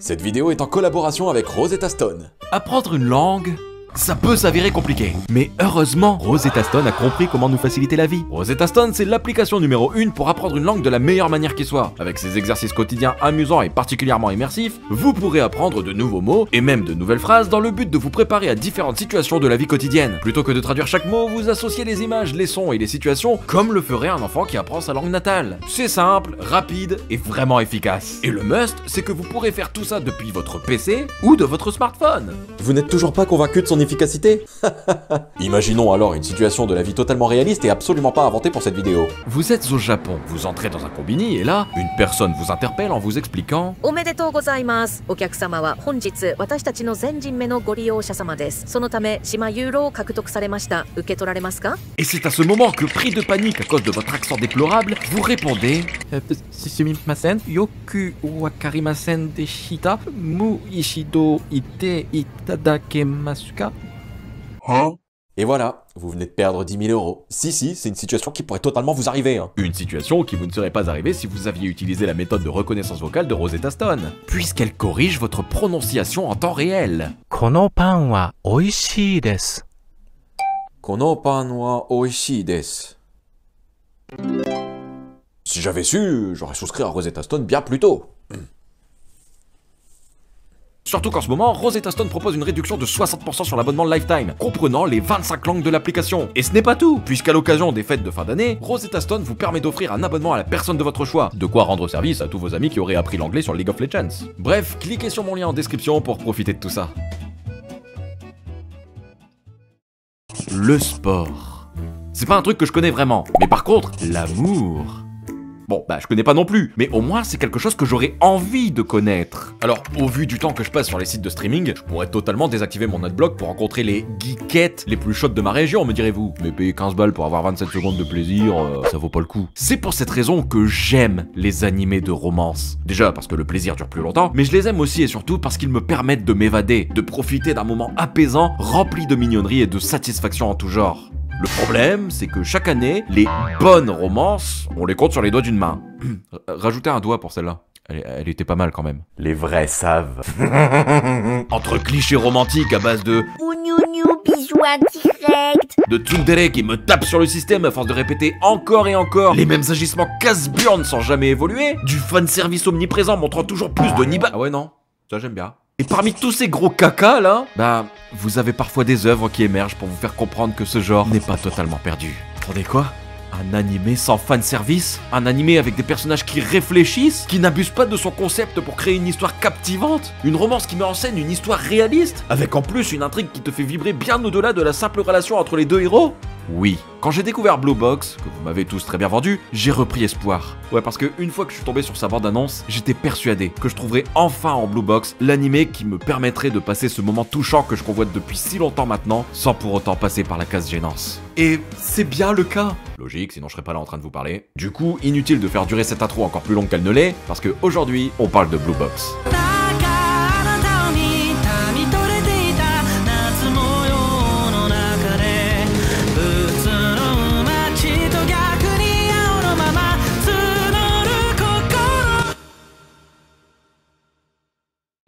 Cette vidéo est en collaboration avec Rosetta Stone. Apprendre une langue, ça peut s'avérer compliqué. Mais heureusement, Rosetta Stone a compris comment nous faciliter la vie. Rosetta Stone, c'est l'application numéro 1 pour apprendre une langue de la meilleure manière qui soit. Avec ses exercices quotidiens amusants et particulièrement immersifs, vous pourrez apprendre de nouveaux mots et même de nouvelles phrases dans le but de vous préparer à différentes situations de la vie quotidienne. Plutôt que de traduire chaque mot, vous associez les images, les sons et les situations comme le ferait un enfant qui apprend sa langue natale. C'est simple, rapide et vraiment efficace. Et le must, c'est que vous pourrez faire tout ça depuis votre PC ou de votre smartphone. Vous n'êtes toujours pas convaincu de son efficacité? Imaginons alors une situation de la vie totalement réaliste et absolument pas inventée pour cette vidéo. Vous êtes au Japon, vous entrez dans un combini et là, une personne vous interpelle en vous expliquant « おめでとうございます。お客様は本日私たちの全人目のご利用者様です。そのため島ユーロを獲得されました。受け取られますか？」 Et c'est à ce moment que, pris de panique à cause de votre accent déplorable, vous répondez « Sumimasen, yoku wakarimasen deshita, mu ishido ite itadakemasu ka ?» Et voilà, vous venez de perdre 10 000 euros. Si, c'est une situation qui pourrait totalement vous arriver. Hein. Une situation qui vous ne serait pas arrivée si vous aviez utilisé la méthode de reconnaissance vocale de Rosetta Stone, puisqu'elle corrige votre prononciation en temps réel. このパンは美味しいです。Kono pan wa oishii desu. Si j'avais su, j'aurais souscrit à Rosetta Stone bien plus tôt. Surtout qu'en ce moment, Rosetta Stone propose une réduction de 60% sur l'abonnement Lifetime, comprenant les 25 langues de l'application. Et ce n'est pas tout, puisqu'à l'occasion des fêtes de fin d'année, Rosetta Stone vous permet d'offrir un abonnement à la personne de votre choix. De quoi rendre service à tous vos amis qui auraient appris l'anglais sur League of Legends. Bref, cliquez sur mon lien en description pour profiter de tout ça. Le sport. C'est pas un truc que je connais vraiment, mais par contre, l'amour... Bon, bah je connais pas non plus, mais au moins c'est quelque chose que j'aurais envie de connaître. Alors, au vu du temps que je passe sur les sites de streaming, je pourrais totalement désactiver mon adblock pour rencontrer les geekettes les plus chaudes de ma région, me direz-vous. Mais payer 15 balles pour avoir 27 secondes de plaisir, ça vaut pas le coup. C'est pour cette raison que j'aime les animés de romance. Déjà parce que le plaisir dure plus longtemps, mais je les aime aussi et surtout parce qu'ils me permettent de m'évader, de profiter d'un moment apaisant, rempli de mignonnerie et de satisfaction en tout genre. Le problème, c'est que chaque année, les bonnes romances, on les compte sur les doigts d'une main. Rajoutez un doigt pour celle-là. Elle était pas mal quand même. Les vrais savent. Entre clichés romantiques à base de Ougnougnou, bisous indirect. de tsundere qui me tape sur le système à force de répéter encore et encore les mêmes agissements casse-burn sans jamais évoluer, du fanservice omniprésent montrant toujours plus de niba... Ah ouais non, ça j'aime bien. Et parmi tous ces gros caca là, bah, vous avez parfois des œuvres qui émergent pour vous faire comprendre que ce genre n'est pas totalement perdu. Attendez quoi? Un animé sans fanservice? Un animé avec des personnages qui réfléchissent? Qui n'abusent pas de son concept pour créer une histoire captivante? Une romance qui met en scène une histoire réaliste? Avec en plus une intrigue qui te fait vibrer bien au-delà de la simple relation entre les deux héros? Oui. Quand j'ai découvert Blue Box, que vous m'avez tous très bien vendu, j'ai repris espoir. Ouais, parce que une fois que je suis tombé sur sa bande-annonce, j'étais persuadé que je trouverais enfin en Blue Box l'animé qui me permettrait de passer ce moment touchant que je convoite depuis si longtemps maintenant, sans pour autant passer par la case gênance. Et c'est bien le cas. Logique, sinon je serais pas là en train de vous parler. Du coup, inutile de faire durer cette intro encore plus longue qu'elle ne l'est, parce que aujourd'hui, on parle de Blue Box.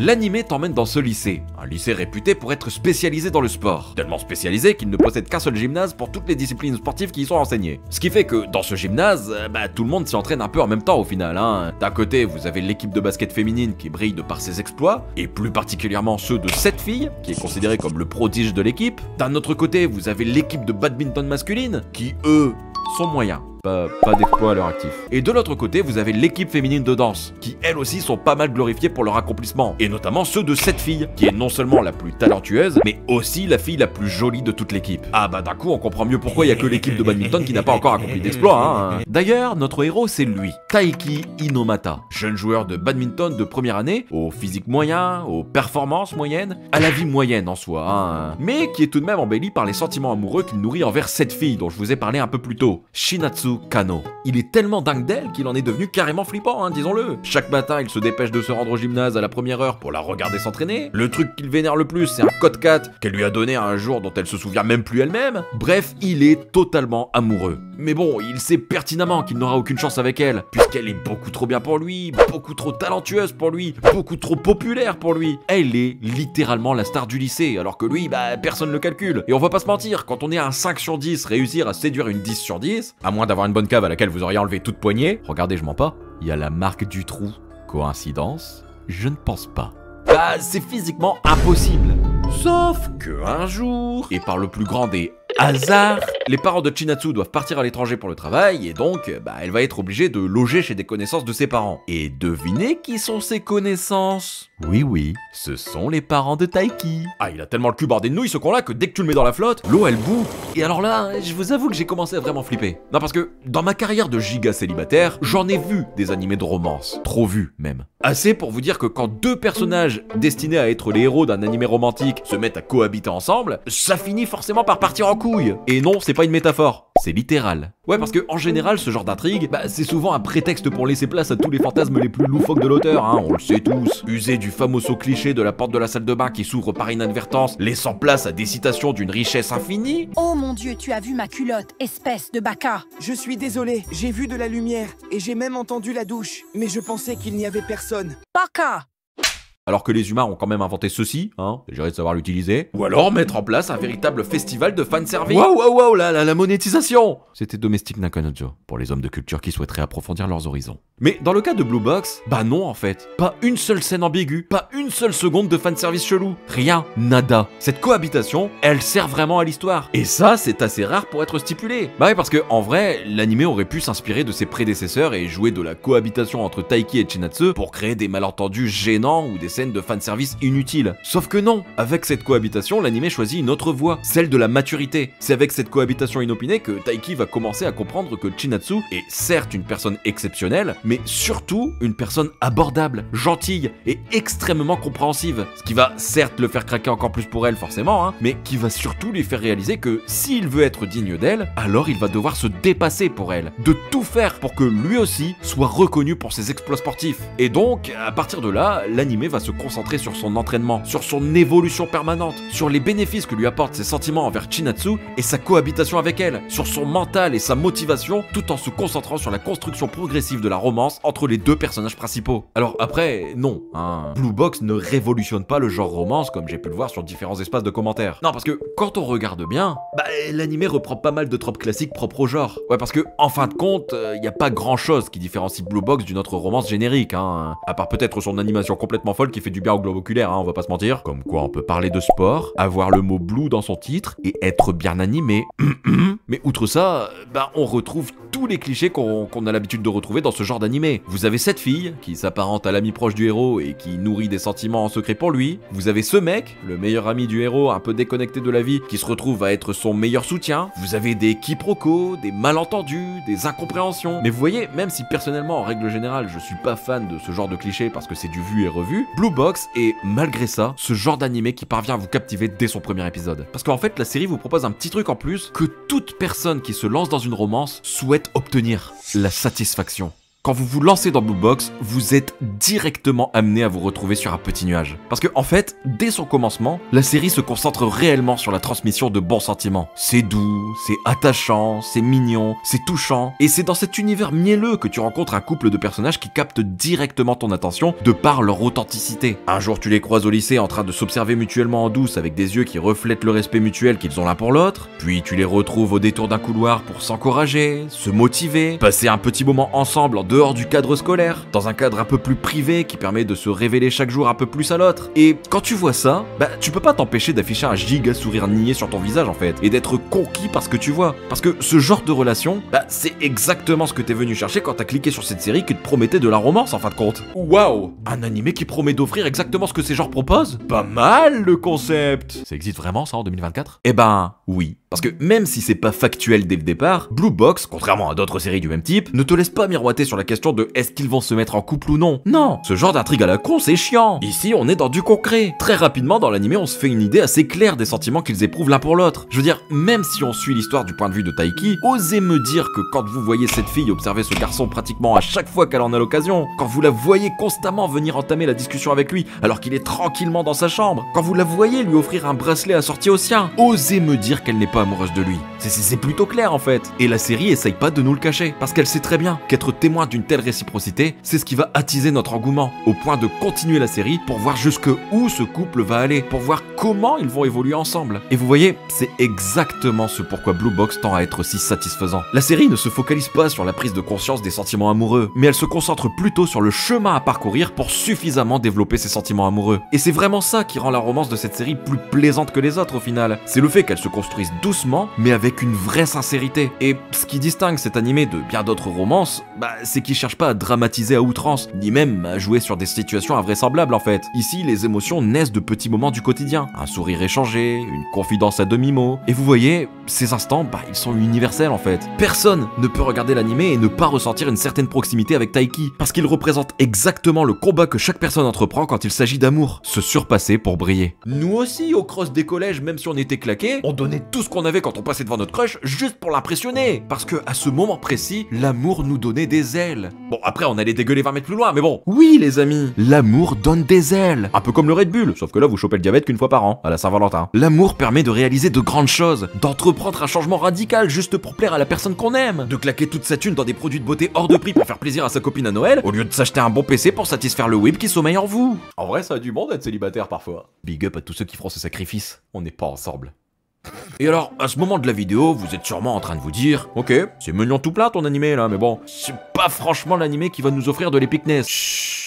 L'animé t'emmène dans ce lycée, un lycée réputé pour être spécialisé dans le sport. Tellement spécialisé qu'il ne possède qu'un seul gymnase pour toutes les disciplines sportives qui y sont enseignées. Ce qui fait que dans ce gymnase, tout le monde s'y entraîne un peu en même temps au final. Hein. D'un côté, vous avez l'équipe de basket féminine qui brille de par ses exploits, et plus particulièrement ceux de cette fille, qui est considérée comme le prodige de l'équipe. D'un autre côté, vous avez l'équipe de badminton masculine, qui eux, sont moyens. Pas d'exploit à leur actif. Et de l'autre côté, vous avez l'équipe féminine de danse, qui elles aussi sont pas mal glorifiées pour leur accomplissement. Et notamment ceux de cette fille, qui est non seulement la plus talentueuse, mais aussi la fille la plus jolie de toute l'équipe. Ah bah d'un coup, on comprend mieux pourquoi il y a que l'équipe de badminton qui n'a pas encore accompli d'exploit, hein. D'ailleurs, notre héros, c'est lui, Taiki Inomata, jeune joueur de badminton de première année, au physique moyen, aux performances moyennes, à la vie moyenne en soi, hein. Mais qui est tout de même embelli par les sentiments amoureux qu'il nourrit envers cette fille dont je vous ai parlé un peu plus tôt, Shinatsu Chinatsu Kano. Il est tellement dingue d'elle qu'il en est devenu carrément flippant, hein, disons-le. Chaque matin, il se dépêche de se rendre au gymnase à la première heure pour la regarder s'entraîner. Le truc qu'il vénère le plus, c'est un code 4 qu'elle lui a donné un jour dont elle se souvient même plus elle-même. Bref, il est totalement amoureux. Mais bon, il sait pertinemment qu'il n'aura aucune chance avec elle, puisqu'elle est beaucoup trop bien pour lui, beaucoup trop talentueuse pour lui, beaucoup trop populaire pour lui. Elle est littéralement la star du lycée, alors que lui, bah personne le calcule. Et on va pas se mentir, quand on est à un 5 sur 10, réussir à séduire une 10 sur 10, à moins d'avoir une bonne cave à laquelle vous auriez enlevé toute poignée, regardez, je mens pas, il y a la marque du trou. Coïncidence? Je ne pense pas. Bah, c'est physiquement impossible. Sauf que un jour, et par le plus grand des hasards, les parents de Chinatsu doivent partir à l'étranger pour le travail, et donc, bah, elle va être obligée de loger chez des connaissances de ses parents. Et devinez qui sont ses connaissances? Oui, ce sont les parents de Taiki. Ah, il a tellement le cul bordé de nouilles ce con-là que dès que tu le mets dans la flotte, l'eau elle bout. Et alors là, je vous avoue que j'ai commencé à vraiment flipper. Non, parce que dans ma carrière de giga célibataire, j'en ai vu des animés de romance. Trop vu, même. Assez pour vous dire que quand deux personnages destinés à être les héros d'un animé romantique se mettent à cohabiter ensemble, ça finit forcément par partir en couille. Et non, c'est pas une métaphore, c'est littéral. Ouais, parce que en général, ce genre d'intrigue, bah, c'est souvent un prétexte pour laisser place à tous les fantasmes les plus loufoques de l'auteur, hein, on le sait tous. User du famoso cliché de la porte de la salle de bain qui s'ouvre par inadvertance, laissant place à des citations d'une richesse infinie. Oh mon Dieu, tu as vu ma culotte, espèce de bâtard. Je suis désolé, j'ai vu de la lumière et j'ai même entendu la douche, mais je pensais qu'il n'y avait personne. Bâtard. Alors que les humains ont quand même inventé ceci, hein, j'ai de savoir l'utiliser. Ou alors mettre en place un véritable festival de fanservice. Waouh, la monétisation. C'était Domestic Nakanojo, pour les hommes de culture qui souhaiteraient approfondir leurs horizons. Mais dans le cas de Blue Box, bah non en fait. Pas une seule scène ambiguë, pas une seule seconde de fanservice chelou. Rien, nada. Cette cohabitation, elle sert vraiment à l'histoire. Et ça, c'est assez rare pour être stipulé. Bah ouais, parce que en vrai, l'anime aurait pu s'inspirer de ses prédécesseurs et jouer de la cohabitation entre Taiki et Chinatsu pour créer des malentendus gênants ou des scènes de fanservice inutiles. Sauf que non, avec cette cohabitation, l'anime choisit une autre voie, celle de la maturité. C'est avec cette cohabitation inopinée que Taiki va commencer à comprendre que Chinatsu est certes une personne exceptionnelle, mais surtout une personne abordable, gentille et extrêmement compréhensive. Ce qui va certes le faire craquer encore plus pour elle forcément, hein, mais qui va surtout lui faire réaliser que s'il veut être digne d'elle, alors il va devoir se dépasser pour elle, de tout faire pour que lui aussi soit reconnu pour ses exploits sportifs. Et donc, à partir de là, l'anime va se concentrer sur son entraînement, sur son évolution permanente, sur les bénéfices que lui apportent ses sentiments envers Chinatsu et sa cohabitation avec elle, sur son mental et sa motivation, tout en se concentrant sur la construction progressive de la romance entre les deux personnages principaux. Alors après, non, hein, Blue Box ne révolutionne pas le genre romance comme j'ai pu le voir sur différents espaces de commentaires. Non, parce que quand on regarde bien, bah l'anime reprend pas mal de tropes classiques propres au genre. Ouais, parce que en fin de compte, y a pas grand chose qui différencie Blue Box d'une autre romance générique, hein, à part peut-être son animation complètement folle qui fait du bien au globe oculaire, hein, on va pas se mentir. Comme quoi on peut parler de sport, avoir le mot blue dans son titre et être bien animé. Mais outre ça, bah on retrouve tous les clichés qu'on a l'habitude de retrouver dans ce genre d'animé. Vous avez cette fille qui s'apparente à l'ami proche du héros et qui nourrit des sentiments en secret pour lui. Vous avez ce mec, le meilleur ami du héros, un peu déconnecté de la vie, qui se retrouve à être son meilleur soutien. Vous avez des quiproquos, des malentendus, des incompréhensions. Mais vous voyez, même si personnellement, en règle générale, je suis pas fan de ce genre de clichés parce que c'est du vu et revu, Blue Box est, malgré ça, ce genre d'animé qui parvient à vous captiver dès son premier épisode. Parce qu'en fait, la série vous propose un petit truc en plus que toute personne qui se lance dans une romance souhaite obtenir: la satisfaction. Quand vous vous lancez dans Blue Box, vous êtes directement amené à vous retrouver sur un petit nuage. Parce que en fait, dès son commencement, la série se concentre réellement sur la transmission de bons sentiments. C'est doux, c'est attachant, c'est mignon, c'est touchant. Et c'est dans cet univers mielleux que tu rencontres un couple de personnages qui captent directement ton attention de par leur authenticité. Un jour, tu les croises au lycée en train de s'observer mutuellement en douce avec des yeux qui reflètent le respect mutuel qu'ils ont l'un pour l'autre. Puis tu les retrouves au détour d'un couloir pour s'encourager, se motiver, passer un petit moment ensemble en dehors du cadre scolaire, dans un cadre un peu plus privé qui permet de se révéler chaque jour un peu plus à l'autre. Et quand tu vois ça, bah tu peux pas t'empêcher d'afficher un giga sourire niais sur ton visage en fait, et d'être conquis par ce que tu vois. Parce que ce genre de relation, bah c'est exactement ce que t'es venu chercher quand t'as cliqué sur cette série qui te promettait de la romance en fin de compte. Waouh, un animé qui promet d'offrir exactement ce que ces genres proposent? Pas mal le concept. Ça existe vraiment ça en 2024? Eh ben oui. Parce que même si c'est pas factuel dès le départ, Blue Box, contrairement à d'autres séries du même type, ne te laisse pas miroiter sur la question de est-ce qu'ils vont se mettre en couple ou non. Non, ce genre d'intrigue à la con, c'est chiant. Ici, on est dans du concret. Très rapidement, dans l'animé, on se fait une idée assez claire des sentiments qu'ils éprouvent l'un pour l'autre. Je veux dire, même si on suit l'histoire du point de vue de Taiki, osez me dire que quand vous voyez cette fille observer ce garçon pratiquement à chaque fois qu'elle en a l'occasion, quand vous la voyez constamment venir entamer la discussion avec lui, alors qu'il est tranquillement dans sa chambre, quand vous la voyez lui offrir un bracelet assorti au sien, osez me dire qu'elle n'est pas amoureuse de lui. C'est plutôt clair en fait. Et la série essaye pas de nous le cacher, parce qu'elle sait très bien qu'être témoin d'une telle réciprocité, c'est ce qui va attiser notre engouement, au point de continuer la série pour voir jusqu'où ce couple va aller, pour voir comment ils vont évoluer ensemble. Et vous voyez, c'est exactement ce pourquoi Blue Box tend à être si satisfaisant. La série ne se focalise pas sur la prise de conscience des sentiments amoureux, mais elle se concentre plutôt sur le chemin à parcourir pour suffisamment développer ses sentiments amoureux. Et c'est vraiment ça qui rend la romance de cette série plus plaisante que les autres au final. C'est le fait qu'elle se construise doucement, mais avec une vraie sincérité. Et ce qui distingue cet animé de bien d'autres romances, c'est qu'il cherche pas à dramatiser à outrance, ni même à jouer sur des situations invraisemblables en fait. Ici, les émotions naissent de petits moments du quotidien. Un sourire échangé, une confidence à demi-mot. Et vous voyez, ces instants, ils sont universels en fait. Personne ne peut regarder l'animé et ne pas ressentir une certaine proximité avec Taiki, parce qu'il représente exactement le combat que chaque personne entreprend quand il s'agit d'amour. Se surpasser pour briller. Nous aussi, au cross des collèges, même si on était claqués, on donnait tout ce qu'on avait quand on passait devant notre crush juste pour l'impressionner. Parce que à ce moment précis, l'amour nous donnait des ailes. Bon, après on allait dégueuler 20 mètres plus loin, mais bon. Oui les amis, l'amour donne des ailes. Un peu comme le Red Bull, sauf que là vous chopez le diabète qu'une fois par an, à la Saint-Valentin. L'amour permet de réaliser de grandes choses, d'entreprendre un changement radical juste pour plaire à la personne qu'on aime, de claquer toute sa thune dans des produits de beauté hors de prix pour faire plaisir à sa copine à Noël, au lieu de s'acheter un bon PC pour satisfaire le whip qui sommeille en vous. En vrai, ça a du bon d'être célibataire parfois. Big up à tous ceux qui feront ce sacrifice. On n'est pas ensemble. Et alors, à ce moment de la vidéo, vous êtes sûrement en train de vous dire ok, c'est mignon tout plein ton animé là, mais bon, c'est pas franchement l'animé qui va nous offrir de l'épicness. Chut.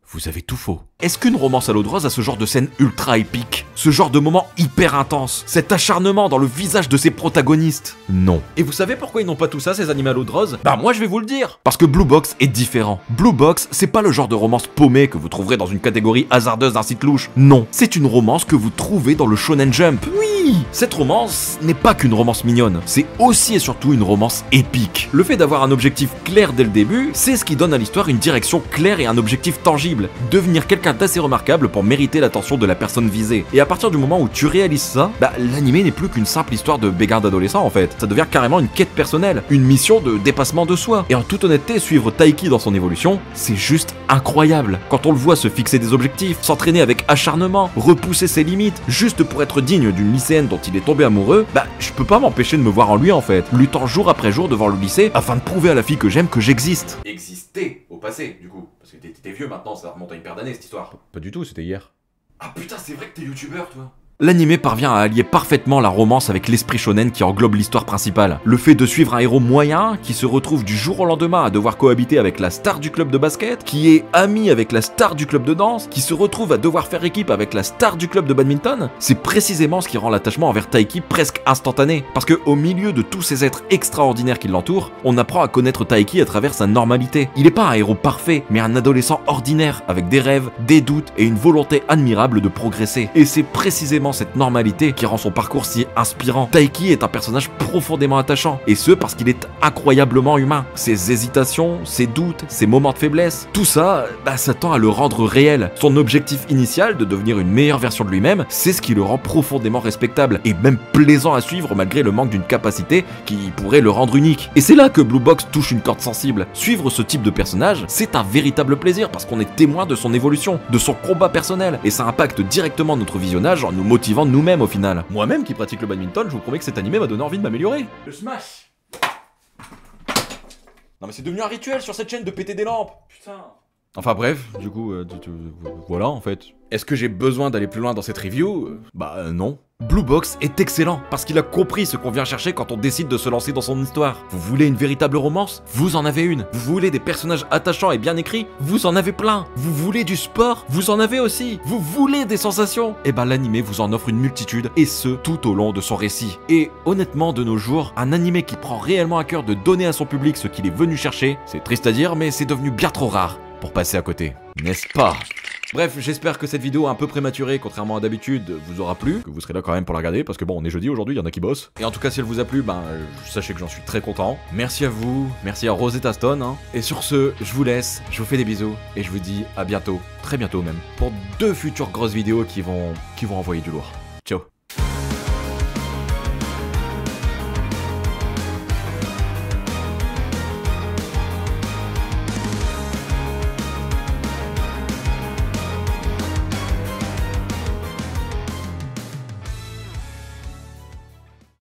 Vous avez tout faux. Est-ce qu'une romance à l'eau de rose a ce genre de scène ultra épique? Ce genre de moment hyper intense? Cet acharnement dans le visage de ses protagonistes? Non. Et vous savez pourquoi ils n'ont pas tout ça, ces animés à l'eau de rose? Moi je vais vous le dire. Parce que Blue Box est différent. Blue Box, c'est pas le genre de romance paumée que vous trouverez dans une catégorie hasardeuse d'un site louche. Non. C'est une romance que vous trouvez dans le Shonen Jump. Oui. Cette romance n'est pas qu'une romance mignonne. C'est aussi et surtout une romance épique. Le fait d'avoir un objectif clair dès le début, c'est ce qui donne à l'histoire une direction claire et un objectif tangible. Devenir quelqu'un d'assez remarquable pour mériter l'attention de la personne visée. Et à partir du moment où tu réalises ça, l'animé n'est plus qu'une simple histoire de béguin d'adolescent en fait. Ça devient carrément une quête personnelle, une mission de dépassement de soi. Et en toute honnêteté, suivre Taiki dans son évolution, c'est juste incroyable. Quand on le voit se fixer des objectifs, s'entraîner avec acharnement, repousser ses limites, juste pour être digne d'une lycéenne dont il est tombé amoureux, je peux pas m'empêcher de me voir en lui en fait, luttant jour après jour devant le lycée afin de prouver à la fille que j'aime que j'existe. Exister au passé du coup, parce que t'es vieux maintenant, ça remonte à une paire d'années cette histoire. Pas du tout, c'était hier. Ah putain, c'est vrai que t'es youtubeur toi. L'animé parvient à allier parfaitement la romance avec l'esprit shonen qui englobe l'histoire principale. Le fait de suivre un héros moyen qui se retrouve du jour au lendemain à devoir cohabiter avec la star du club de basket, qui est ami avec la star du club de danse, qui se retrouve à devoir faire équipe avec la star du club de badminton, c'est précisément ce qui rend l'attachement envers Taiki presque instantané. Parce que au milieu de tous ces êtres extraordinaires qui l'entourent, on apprend à connaître Taiki à travers sa normalité. Il n'est pas un héros parfait, mais un adolescent ordinaire, avec des rêves, des doutes et une volonté admirable de progresser. Et c'est précisément cette normalité qui rend son parcours si inspirant. Taiki est un personnage profondément attachant, et ce parce qu'il est incroyablement humain. Ses hésitations, ses doutes, ses moments de faiblesse, tout ça, ça tend à le rendre réel. Son objectif initial de devenir une meilleure version de lui-même, c'est ce qui le rend profondément respectable, et même plaisant à suivre malgré le manque d'une capacité qui pourrait le rendre unique. Et c'est là que Blue Box touche une corde sensible. Suivre ce type de personnage, c'est un véritable plaisir parce qu'on est témoin de son évolution, de son combat personnel, et ça impacte directement notre visionnage en nous motivant nous-mêmes au final. Moi-même qui pratique le badminton, je vous promets que cet animé m'a donné envie de m'améliorer. Le smash. Non mais c'est devenu un rituel sur cette chaîne de péter des lampes. Putain. Enfin bref, du coup, voilà en fait. Est-ce que j'ai besoin d'aller plus loin dans cette review? Non. Blue Box est excellent parce qu'il a compris ce qu'on vient chercher quand on décide de se lancer dans son histoire. Vous voulez une véritable romance? Vous en avez une. Vous voulez des personnages attachants et bien écrits? Vous en avez plein. Vous voulez du sport? Vous en avez aussi. Vous voulez des sensations? L'animé vous en offre une multitude, et ce, tout au long de son récit. Et honnêtement, de nos jours, un animé qui prend réellement à cœur de donner à son public ce qu'il est venu chercher, c'est triste à dire, mais c'est devenu bien trop rare pour passer à côté. N'est-ce pas? Bref, j'espère que cette vidéo un peu prématurée, contrairement à d'habitude, vous aura plu, que vous serez là quand même pour la regarder, parce que bon, on est jeudi aujourd'hui, il y en a qui bossent. Et en tout cas, si elle vous a plu, ben, sachez que j'en suis très content. Merci à vous, merci à Rosetta Stone, hein. Et sur ce, je vous laisse, je vous fais des bisous, et je vous dis à bientôt, très bientôt même, pour 2 futures grosses vidéos qui vont envoyer du lourd.